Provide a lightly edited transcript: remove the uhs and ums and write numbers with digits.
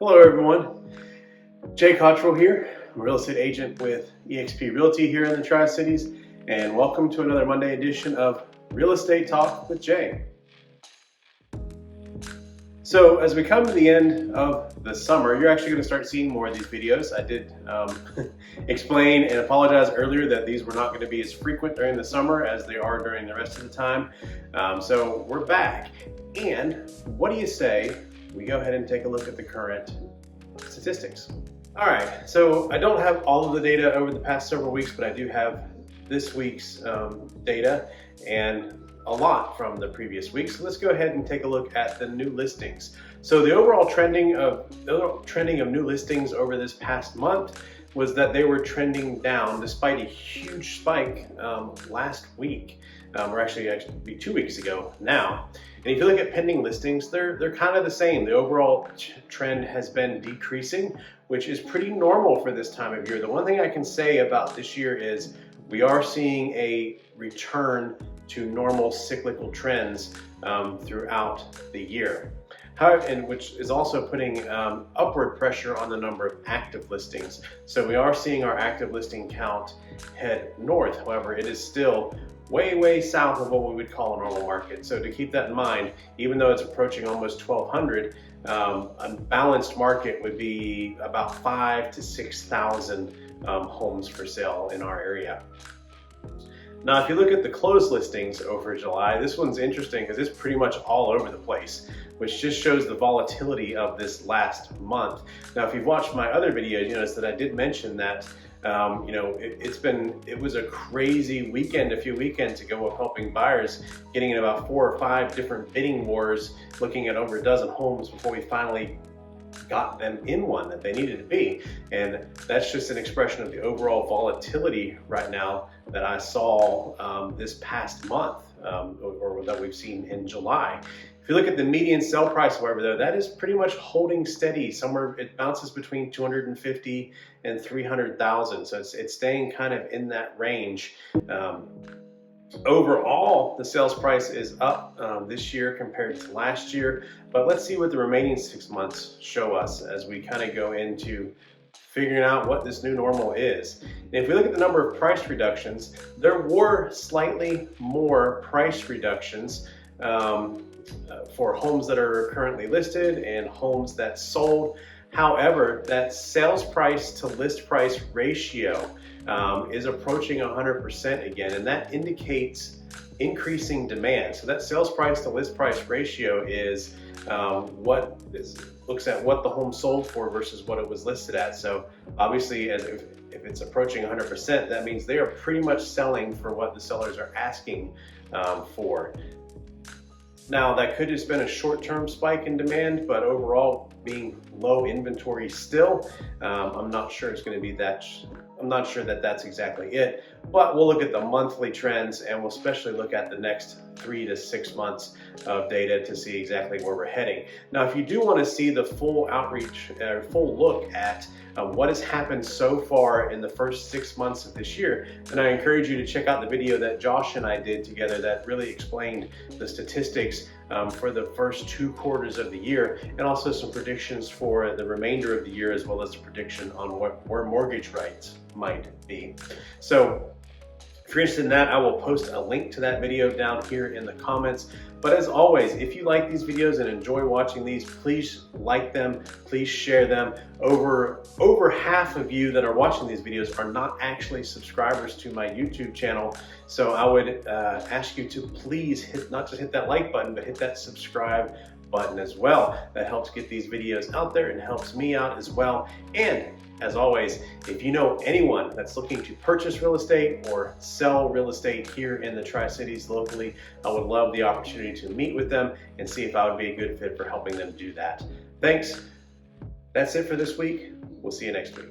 Hello everyone, Jay Cottrell here. I'm a real estate agent with eXp Realty here in the Tri-Cities, and welcome to another Monday edition of Real Estate Talk with Jay. So as we come to the end of the summer, you're actually going to start seeing more of these videos. I did explain and apologize earlier that these were not going to be as frequent during the summer as they are during the rest of the time. So we're back, and what do you say we go ahead and take a look at the current statistics? All right, so I don't have all of the data over the past several weeks, but I do have this week's data and a lot from the previous week. So let's go ahead and take a look at the new listings. So the overall trending of new listings over this past month was that they were trending down despite a huge spike last week, or actually 2 weeks ago now. And if you look at pending listings, they're kind of the same. The overall trend has been decreasing, which is pretty normal for this time of year. The one thing I can say about this year is we are seeing a return to normal cyclical trends throughout the year. However, and which is also putting upward pressure on the number of active listings. So we are seeing our active listing count head north. However, it is still way south of what we would call a normal market. So to keep that in mind, even though it's approaching almost 1,200, a balanced market would be about 5,000 to 6,000 homes for sale in our area. Now, if you look at the closed listings over July, this one's interesting because it's pretty much all over the place, which just shows the volatility of this last month. Now, if you've watched my other videos, you notice that I did mention that it was a crazy weekend, a few weekends ago, of helping buyers, getting in about 4 or 5 different bidding wars, looking at over a dozen homes before we finally got them in one that they needed to be. And that's just an expression of the overall volatility right now that I saw this past month, or that we've seen in July. If you look at the median sale price, however, though, that is pretty much holding steady. Somewhere it bounces between 250 and 300,000. So it's staying kind of in that range. Overall, the sales price is up this year compared to last year, but let's see what the remaining 6 months show us as we kind of go into figuring out what this new normal is. And if we look at the number of price reductions, there were slightly more price reductions for homes that are currently listed and homes that sold. However, that sales price to list price ratio is approaching 100% again, and that indicates increasing demand. So that sales price to list price ratio is looks at what the home sold for versus what it was listed at. So obviously, if it's approaching 100%, that means they are pretty much selling for what the sellers are asking for. Now, that could have been a short-term spike in demand, but overall, being low inventory still, I'm not sure it's going to be that. I'm not sure that that's exactly it, but we'll look at the monthly trends, and we'll especially look at the next 3 to 6 months of data to see exactly where we're heading. Now, if you do want to see the full full look at what has happened so far in the first 6 months of this year, then I encourage you to check out the video that Josh and I did together that really explained the statistics for the first 2 quarters of the year, and also some predictions for the remainder of the year, as well as a prediction on where mortgage rates might be. So if you're interested in that, I will post a link to that video down here in the comments. But as always, if you like these videos and enjoy watching these, please like them, please share them. Over half of you that are watching these videos are not actually subscribers to my YouTube channel. So I would ask you to please not just hit that like button, but hit that subscribe button as well. That helps get these videos out there and helps me out as well. And as always, if you know anyone that's looking to purchase real estate or sell real estate here in the Tri-Cities locally, I would love the opportunity to meet with them and see if I would be a good fit for helping them do that. Thanks. That's it for this week. We'll see you next week.